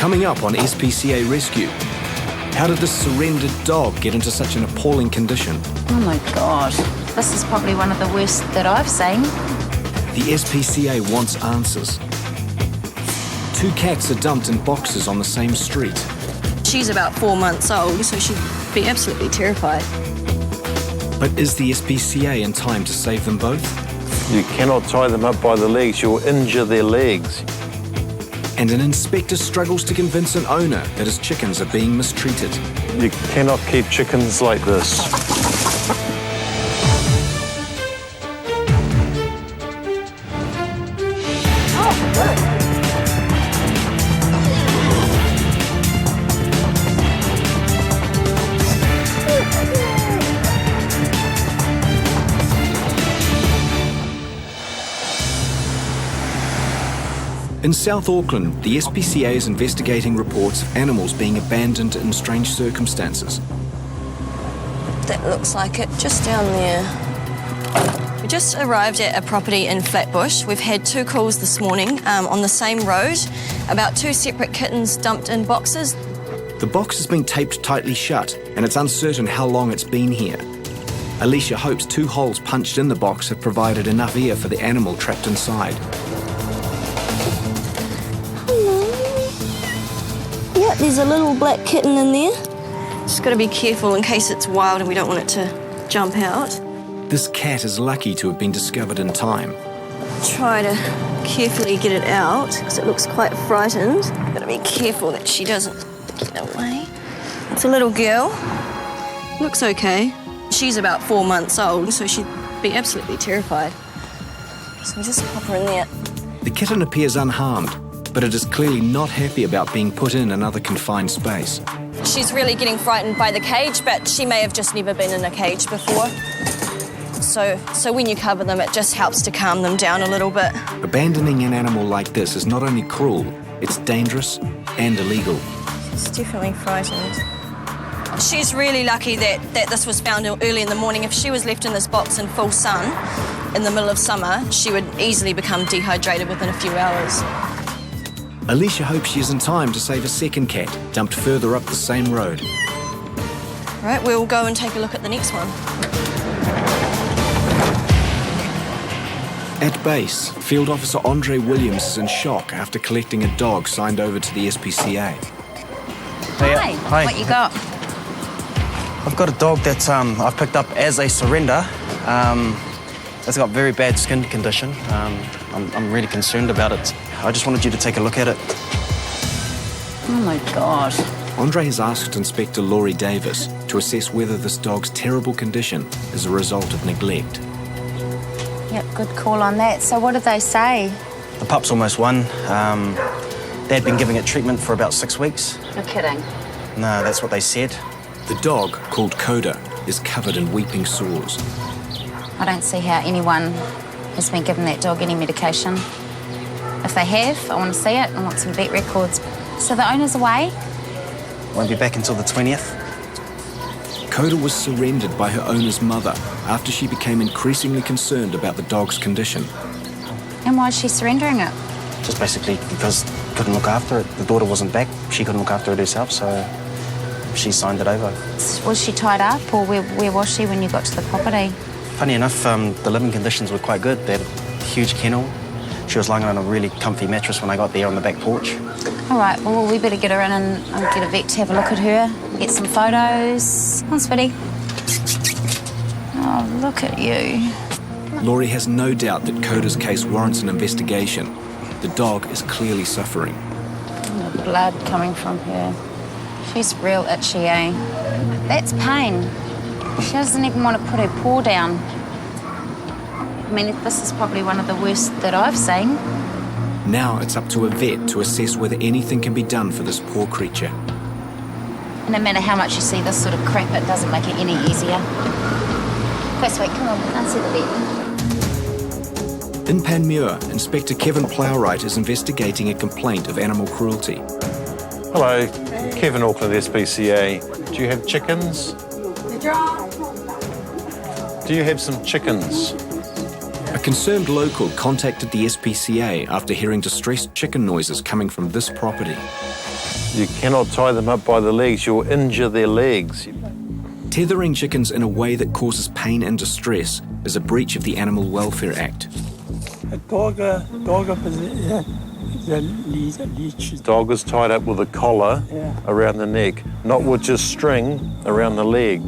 Coming up on SPCA Rescue, how did this surrendered dog get into such an appalling condition? Oh my God, this is probably one of the worst that I've seen. The SPCA wants answers. 2 cats are dumped in boxes on the same street. She's about 4 months old, so she'd be absolutely terrified. But is the SPCA in time to save them both? You cannot tie them up by the legs, you'll injure their legs. And an inspector struggles to convince an owner that his chickens are being mistreated. You cannot keep chickens like this. In South Auckland, the SPCA is investigating reports of animals being abandoned in strange circumstances. That looks like it, just down there. We just arrived at a property in Flatbush. We've had 2 calls this morning on the same road about 2 separate kittens dumped in boxes. The box has been taped tightly shut, and it's uncertain how long it's been here. Alicia hopes 2 holes punched in the box have provided enough air for the animal trapped inside. Yeah, there's a little black kitten in there. Just got to be careful in case it's wild and we don't want it to jump out. This cat is lucky to have been discovered in time. Try to carefully get it out because it looks quite frightened. Got to be careful that she doesn't get away. It's a little girl. Looks okay. She's about 4 months old, so she'd be absolutely terrified. So we just pop her in there. The kitten appears unharmed, but it is clearly not happy about being put in another confined space. She's really getting frightened by the cage, but she may have just never been in a cage before. So when you cover them, it just helps to calm them down a little bit. Abandoning an animal like this is not only cruel, it's dangerous and illegal. She's definitely frightened. She's really lucky that this was found early in the morning. If she was left in this box in full sun in the middle of summer, she would easily become dehydrated within a few hours. Alicia hopes she is in time to save a second cat, dumped further up the same road. Right, we'll go and take a look at the next one. At base, Field Officer Andre Williams is in shock after collecting a dog signed over to the SPCA. Hi, what you got? I've got a dog that I've picked up as a surrender. It's got very bad skin condition. I'm really concerned about it. I just wanted you to take a look at it. Oh my God. Andre has asked Inspector Laurie Davis to assess whether this dog's terrible condition is a result of neglect. Yep, good call on that. So what did they say? The pup's almost 1. They had been giving it treatment for about 6 weeks. You're kidding. No, that's what they said. The dog, called Koda, is covered in weeping sores. I don't see how anyone has been given that dog any medication. If they have, I want to see it. I want some vet records. So the owner's away? Won't be back until the 20th. Koda was surrendered by her owner's mother after she became increasingly concerned about the dog's condition. And why is she surrendering it? Just basically because couldn't look after it. The daughter wasn't back. She couldn't look after it herself, so she signed it over. Was she tied up, or where was she when you got to the property? Funny enough, the living conditions were quite good. They had a huge kennel. She was lying on a really comfy mattress when I got there on the back porch. All right, well, we better get her in and get a vet to have a look at her, get some photos. Come on, Spitty. Oh, look at you. Laurie has no doubt that Koda's case warrants an investigation. The dog is clearly suffering. The blood coming from her. She's real itchy, eh? That's pain. She doesn't even want to put her paw down. I mean, this is probably one of the worst that I've seen. Now it's up to a vet to assess whether anything can be done for this poor creature. No matter how much you see this sort of crap, it doesn't make it any easier. Okay, sweet, come on, let's see the vet. In Panmure, Inspector Kevin Plowright is investigating a complaint of animal cruelty. Hello, Kevin Auckland, SPCA. Do you have chickens? Do you have some chickens? A concerned local contacted the SPCA after hearing distressed chicken noises coming from this property. You cannot tie them up by the legs. You'll injure their legs. Tethering chickens in a way that causes pain and distress is a breach of the Animal Welfare Act. Dog is tied up with a collar around the neck, not with just string around the leg.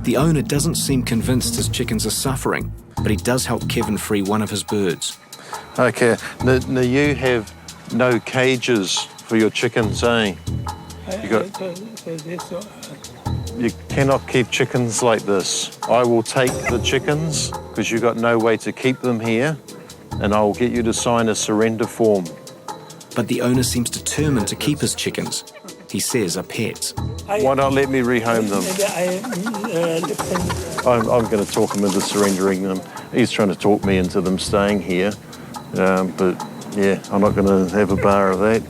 The owner doesn't seem convinced his chickens are suffering, but he does help Kevin free one of his birds. Okay, now you have no cages for your chickens, eh? You cannot keep chickens like this. I will take the chickens, because you've got no way to keep them here, and I will get you to sign a surrender form. But the owner seems determined to keep his chickens. He says are pets. Why not let me rehome them? I'm going to talk him into surrendering them. He's trying to talk me into them staying here. But yeah, I'm not going to have a bar of that.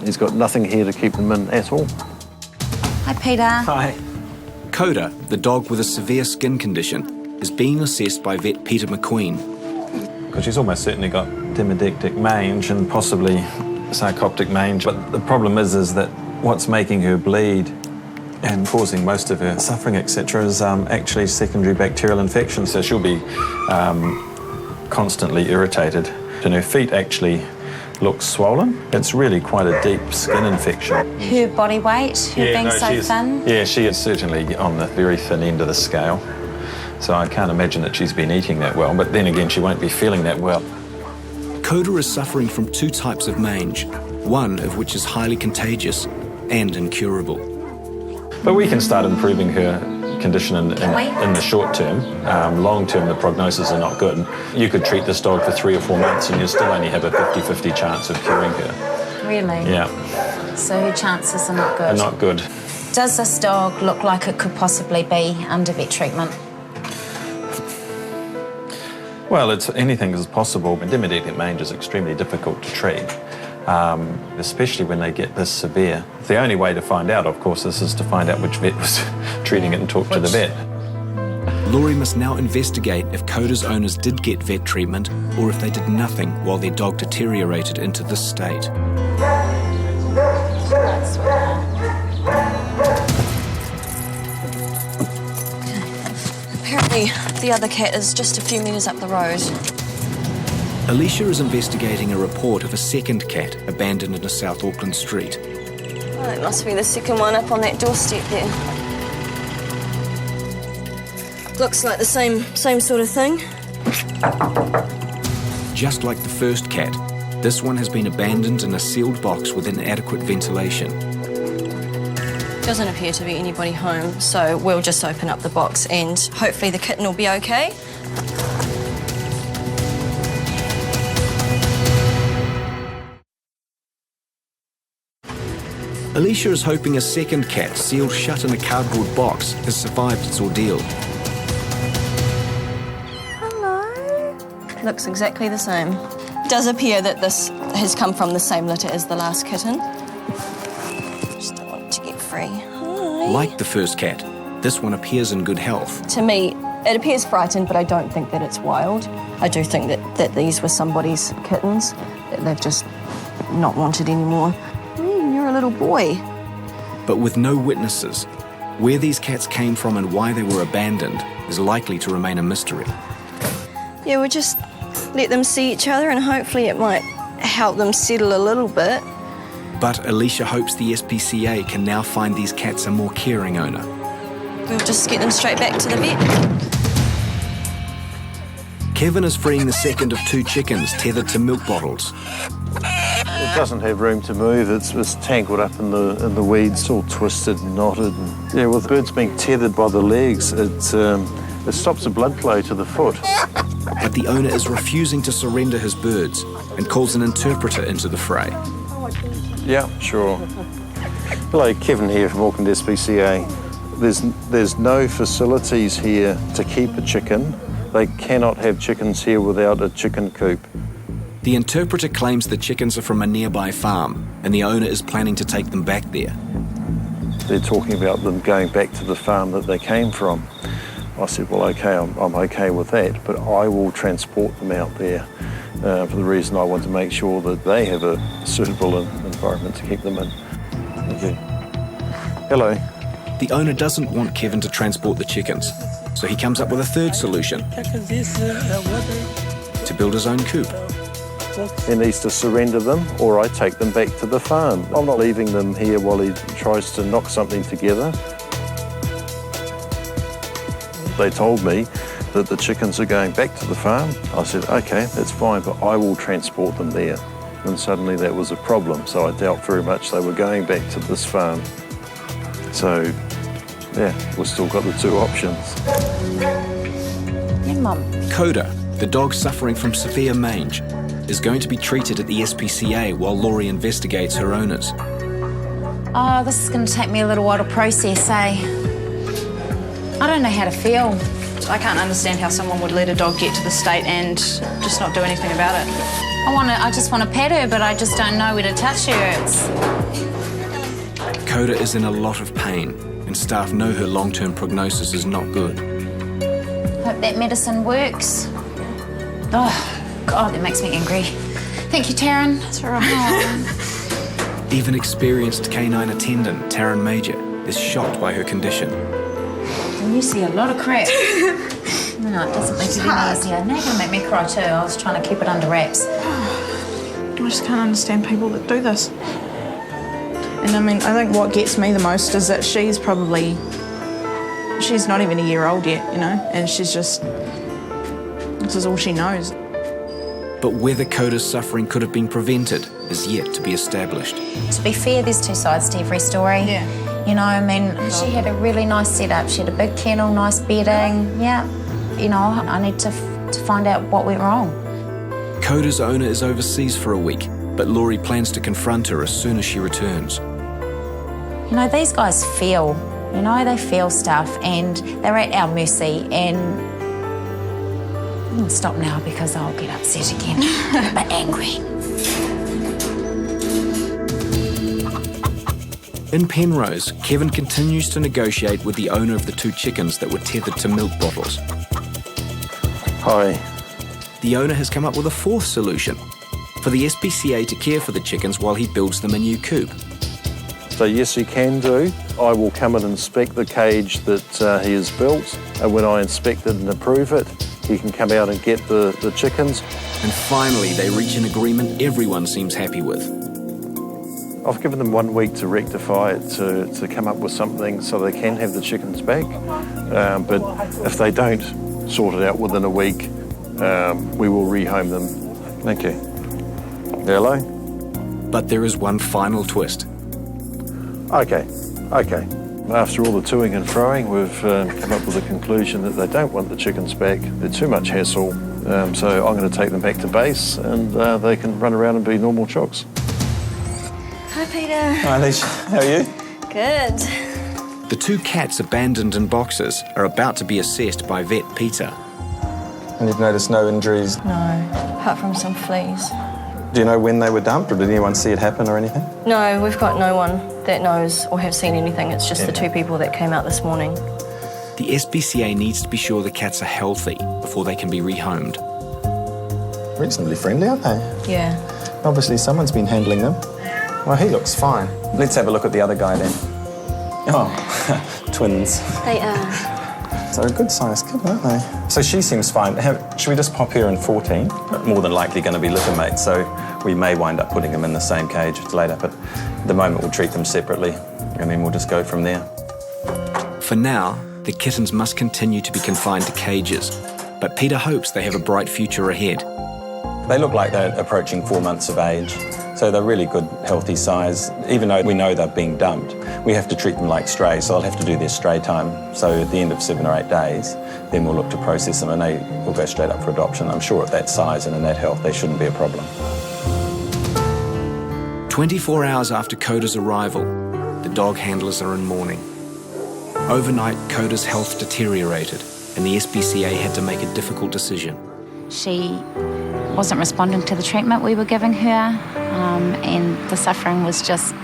He's got nothing here to keep them in at all. Hi, Peter. Hi. Koda, the dog with a severe skin condition, is being assessed by vet Peter McQueen. Because she's almost certainly got demodectic mange and possibly sarcoptic mange. But the problem is that what's making her bleed and causing most of her suffering, etc., is actually secondary bacterial infection. So she'll be constantly irritated. And her feet actually look swollen. It's really quite a deep skin infection. Her body weight, her being so thin? Yeah, she is certainly on the very thin end of the scale. So I can't imagine that she's been eating that well, but then again, she won't be feeling that well. Koda is suffering from two types of mange, one of which is highly contagious and incurable. But we can start improving her condition in the short term. Long term, the prognosis are not good. You could treat this dog for 3 or 4 months and you still only have a 50-50 chance of curing her. Really? Yeah. So her chances are not good? Are not good. Does this dog look like it could possibly be under vet treatment? Well, anything is possible. Demodectic mange is extremely difficult to treat, especially when they get this severe. The only way to find out, of course, is to find out which vet was treating it and talk to the vet. Laurie must now investigate if Koda's owners did get vet treatment or if they did nothing while their dog deteriorated into this state. Apparently, the other cat is just a few metres up the road. Alicia is investigating a report of a second cat abandoned in a South Auckland street. Oh, it must be the second one up on that doorstep there. Looks like the same sort of thing. Just like the first cat, this one has been abandoned in a sealed box with inadequate ventilation. Doesn't appear to be anybody home, so we'll just open up the box and hopefully the kitten will be okay. Alicia is hoping a second cat sealed shut in a cardboard box has survived its ordeal. Hello. Looks exactly the same. It does appear that this has come from the same litter as the last kitten. Just don't want it to get free. Hi. Like the first cat, this one appears in good health. To me, it appears frightened, but I don't think that it's wild. I do think that these were somebody's kittens that they've just not wanted anymore. You're a little boy. But with no witnesses, where these cats came from and why they were abandoned is likely to remain a mystery. Yeah, we'll just let them see each other and hopefully it might help them settle a little bit. But Alicia hopes the SPCA can now find these cats a more caring owner. We'll just get them straight back to the vet. Kevin is freeing the second of 2 chickens tethered to milk bottles. It doesn't have room to move. It's tangled up in the weeds, all twisted and knotted. And, yeah, with birds being tethered by the legs, it stops the blood flow to the foot. But the owner is refusing to surrender his birds and calls an interpreter into the fray. Yeah, sure. Hello, Kevin here from Auckland SPCA. There's no facilities here to keep a chicken. They cannot have chickens here without a chicken coop. The interpreter claims the chickens are from a nearby farm and the owner is planning to take them back there. They're talking about them going back to the farm that they came from. I said, well, okay, I'm okay with that, but I will transport them out there for the reason I want to make sure that they have a suitable environment to keep them in. Thank you. Hello. The owner doesn't want Kevin to transport the chickens, so he comes up with a third solution: to build his own coop. He needs to surrender them, or I take them back to the farm. I'm not leaving them here while he tries to knock something together. They told me that the chickens are going back to the farm. I said, okay, that's fine, but I will transport them there. And suddenly that was a problem, so I doubt very much they were going back to this farm. So, yeah, we've still got the two options. Your mum. Koda, the dog suffering from severe mange, is going to be treated at the SPCA while Laurie investigates her owners. Oh, this is going to take me a little while to process, eh? I don't know how to feel. I can't understand how someone would let a dog get to the state and just not do anything about it. I just want to pet her, but I just don't know where to touch her. Koda is in a lot of pain, and staff know her long-term prognosis is not good. Hope that medicine works. Oh, God, that makes me angry. Thank you, Taryn. That's all right. Even experienced canine attendant Taryn Major is shocked by her condition. You see a lot of crap. No, it doesn't make it any easier. Now you're going to make me cry too. I was trying to keep it under wraps. I just can't understand people that do this. And I mean, I think what gets me the most is that she's not even a year old yet, you know, and this is all she knows. But whether Koda's suffering could have been prevented is yet to be established. To be fair, there's two sides to every story. Yeah. You know, I mean, she had a really nice setup. She had a big kennel, nice bedding. Yeah. You know, I need to find out what went wrong. Koda's owner is overseas for a week, but Laurie plans to confront her as soon as she returns. You know, these guys feel, they feel stuff, and they're at our mercy, and stop now because I'll get upset again, but angry. In Penrose, Kevin continues to negotiate with the owner of the two chickens that were tethered to milk bottles. Hi. The owner has come up with a fourth solution: for the SPCA to care for the chickens while he builds them a new coop. So yes, he can do. I will come and inspect the cage that he has built, and when I inspect it and approve it, he can come out and get the chickens. And finally, they reach an agreement everyone seems happy with. I've given them 1 week to rectify it, to come up with something so they can have the chickens back. But if they don't sort it out within a week, we will rehome them. Thank you. Hello? But there is one final twist. Okay. After all the toing and froing, we've come up with the conclusion that they don't want the chickens back. They're too much hassle. So I'm going to take them back to base, and they can run around and be normal chooks. Hi, Peter. Hi, Alicia. How are you? Good. The two cats abandoned in boxes are about to be assessed by vet Peter. And you've noticed no injuries? No, apart from some fleas. Do you know when they were dumped, or did anyone see it happen or anything? No, we've got no one that knows or have seen anything. It's just the two people that came out this morning. The SPCA needs to be sure the cats are healthy before they can be rehomed. Reasonably friendly, aren't they? Yeah. Obviously someone's been handling them. Well, he looks fine. Let's have a look at the other guy then. Oh, twins. They are. So a good-sized kid, aren't they? So she seems fine. Should we just pop her in 14? More than likely going to be litter mates, so we may wind up putting them in the same cage later, but at the moment we'll treat them separately, and then we'll just go from there. For now, the kittens must continue to be confined to cages, but Peter hopes they have a bright future ahead. They look like they're approaching 4 months of age, so they're really good, healthy size. Even though we know they're being dumped, we have to treat them like strays, so they'll have to do their stray time. So at the end of 7 or 8 days, then we'll look to process them and they will go straight up for adoption. I'm sure at that size and in that health, they shouldn't be a problem. 24 hours after Koda's arrival, the dog handlers are in mourning. Overnight, Koda's health deteriorated and the SPCA had to make a difficult decision. She wasn't responding to the treatment we were giving her, and the suffering was just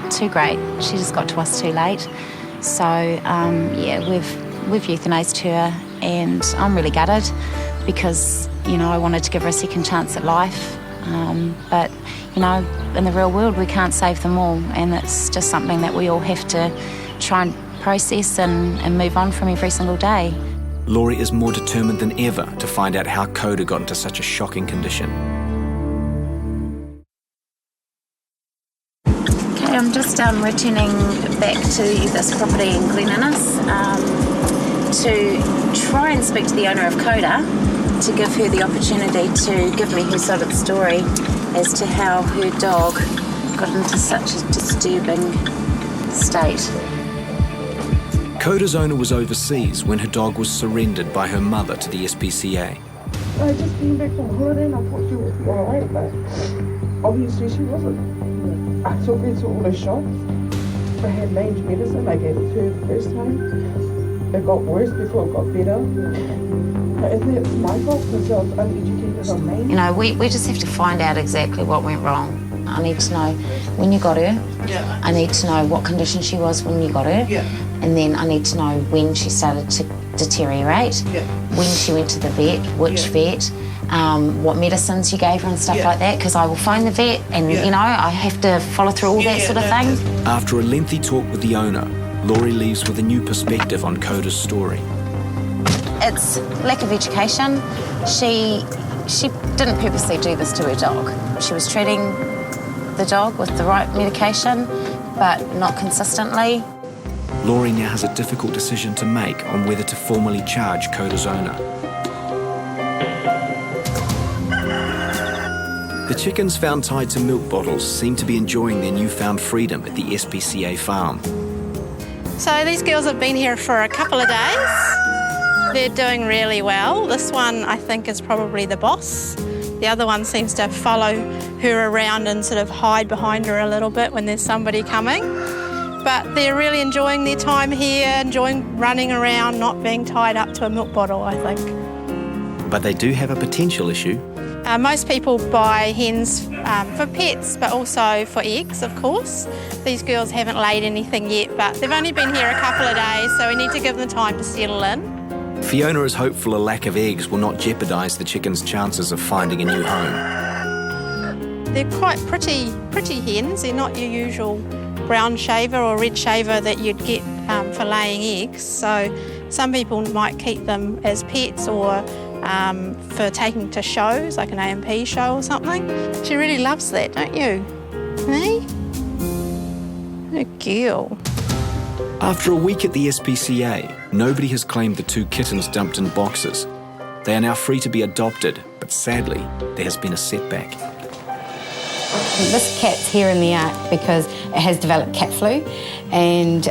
too great. She just got to us too late. So, we've euthanized her and I'm really gutted because, you know, I wanted to give her a second chance at life. But, you know, in the real world, we can't save them all, and it's just something that we all have to try and process and move on from every single day. Laurie is more determined than ever to find out how Koda got into such a shocking condition. Okay, I'm just returning back to this property in Glen Innes to try and speak to the owner of Koda to give her the opportunity to give me her side of the story as to how her dog got into such a disturbing state. Koda's owner was overseas when her dog was surrendered by her mother to the SPCA. I just came back from holiday and I thought she would be alright, but obviously she wasn't. I took her to all the shops. I had mange medicine, I gave it to her the first time. It got worse before it got better. Isn't it my fault because I was uneducated on mange? You know, we just have to find out exactly what went wrong. I need to know when you got her. Yeah. I need to know what condition she was when you got her. Yeah. And then I need to know when she started to deteriorate, Yeah. when she went to the vet, which vet, what medicines you gave her and stuff like that, because I will phone the vet and, you know, I have to follow through all that sort of thing. After a lengthy talk with the owner, Laurie leaves with a new perspective on Koda's story. It's lack of education. She didn't purposely do this to her dog. She was treating the dog with the right medication, but not consistently. Laurie now has a difficult decision to make on whether to formally charge Koda's owner. The chickens found tied to milk bottles seem to be enjoying their newfound freedom at the SPCA farm. So these girls have been here for a couple of days. They're doing really well. This one, I think, is probably the boss. The other one seems to follow her around and sort of hide behind her a little bit when there's somebody coming. But they're really enjoying their time here, enjoying running around, not being tied up to a milk bottle, I think. But they do have a potential issue. Most people buy hens for pets, but also for eggs, of course. These girls haven't laid anything yet, but they've only been here a couple of days, so we need to give them time to settle in. Fiona is hopeful a lack of eggs will not jeopardise the chickens' chances of finding a new home. They're quite pretty hens. They're not your usual brown shaver or red shaver that you'd get for laying eggs. So some people might keep them as pets or for taking to shows, like an AMP show or something. She really loves that, don't you? Hey? Good girl. After a week at the SPCA, nobody has claimed the two kittens dumped in boxes. They are now free to be adopted, but sadly, there has been a setback. This cat's here in the ark because it has developed cat flu, and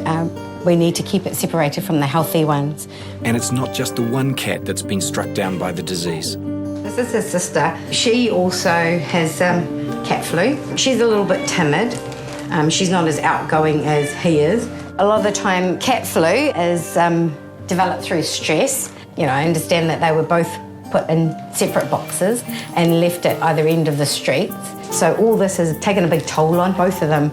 we need to keep it separated from the healthy ones. And it's not just the one cat that's been struck down by the disease. This is his sister. She also has cat flu. She's a little bit timid. She's not as outgoing as he is. A lot of the time, cat flu is developed through stress. You know, I understand that they were both put in separate boxes and left at either end of the streets. So all this has taken a big toll on both of them.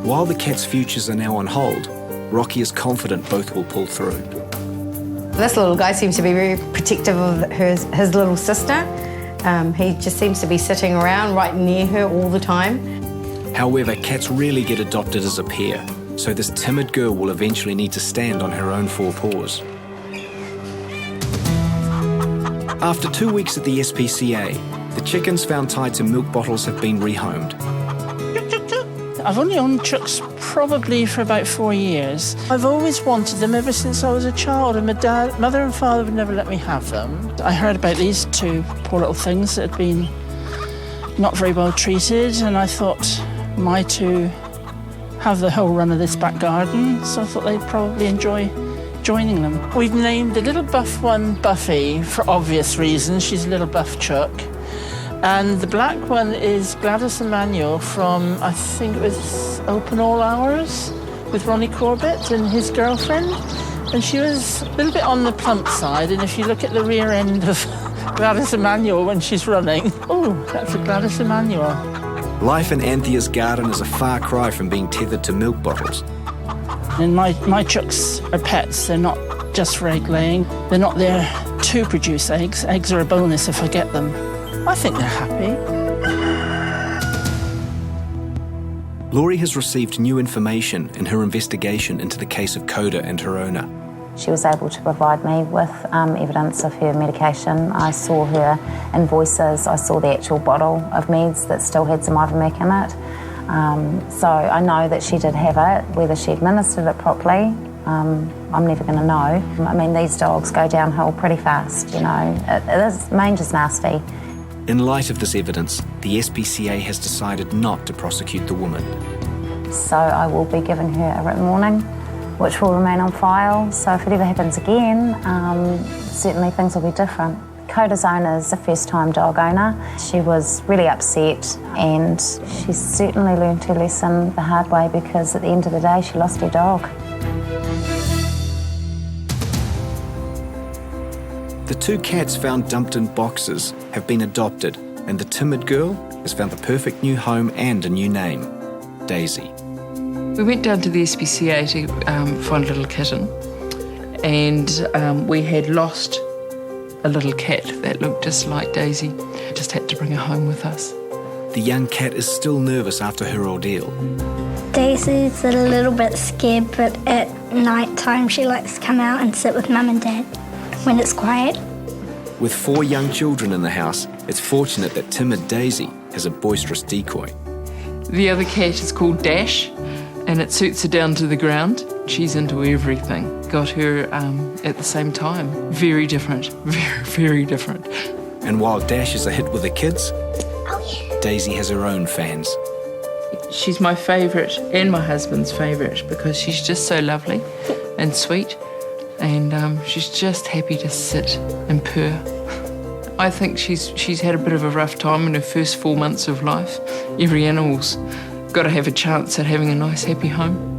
While the cats' futures are now on hold, Rocky is confident both will pull through. This little guy seems to be very protective of his little sister. He just seems to be sitting around right near her all the time. However, cats rarely get adopted as a pair, so this timid girl will eventually need to stand on her own four paws. After 2 weeks at the SPCA, the chickens found tied to milk bottles have been rehomed. I've only owned chooks probably for about 4 years. I've always wanted them ever since I was a child, and my mother and father would never let me have them. I heard about these two poor little things that had been not very well treated, and I thought my two have the whole run of this back garden, so I thought they'd probably enjoy joining them. We've named the little buff one Buffy for obvious reasons. She's a little buff chook. And the black one is Gladys Emanuel from, I think it was Open All Hours with Ronnie Corbett and his girlfriend. And she was a little bit on the plump side, and if you look at the rear end of Gladys Emanuel when she's running, oh, that's a Gladys Emanuel. Life in Anthea's garden is a far cry from being tethered to milk bottles. And my chooks are pets. They're not just for egg laying. They're not there to produce eggs. Eggs are a bonus if I get them. I think they're happy. Laurie has received new information in her investigation into the case of Koda and her owner. She was able to provide me with evidence of her medication. I saw her invoices, I saw the actual bottle of meds that still had some Ivermectin in it. So I know that she did have it. Whether she administered it properly, I'm never going to know. I mean, these dogs go downhill pretty fast, you know. Mange is nasty. In light of this evidence, the SPCA has decided not to prosecute the woman. So I will be giving her a written warning, which will remain on file. So if it ever happens again, certainly things will be different. Koda's owner is a first-time dog owner. She was really upset, and she certainly learned her lesson the hard way, because at the end of the day, she lost her dog. The 2 cats found dumped in boxes have been adopted, and the timid girl has found the perfect new home and a new name, Daisy. We went down to the SPCA to find a little kitten, and we had lost a little cat that looked just like Daisy. Just had to bring her home with us. The young cat is still nervous after her ordeal. Daisy's a little bit scared, but at night time she likes to come out and sit with Mum and Dad when it's quiet. With 4 young children in the house, it's fortunate that timid Daisy has a boisterous decoy. The other cat is called Dash, and it suits her down to the ground. She's into everything. Got her at the same time. Very different, very, very different. And while Dash is a hit with the kids, Daisy has her own fans. She's my favourite and my husband's favourite because she's just so lovely and sweet, and she's just happy to sit and purr. I think she's had a bit of a rough time in her first 4 months of life. Every animal's got to have a chance at having a nice, happy home.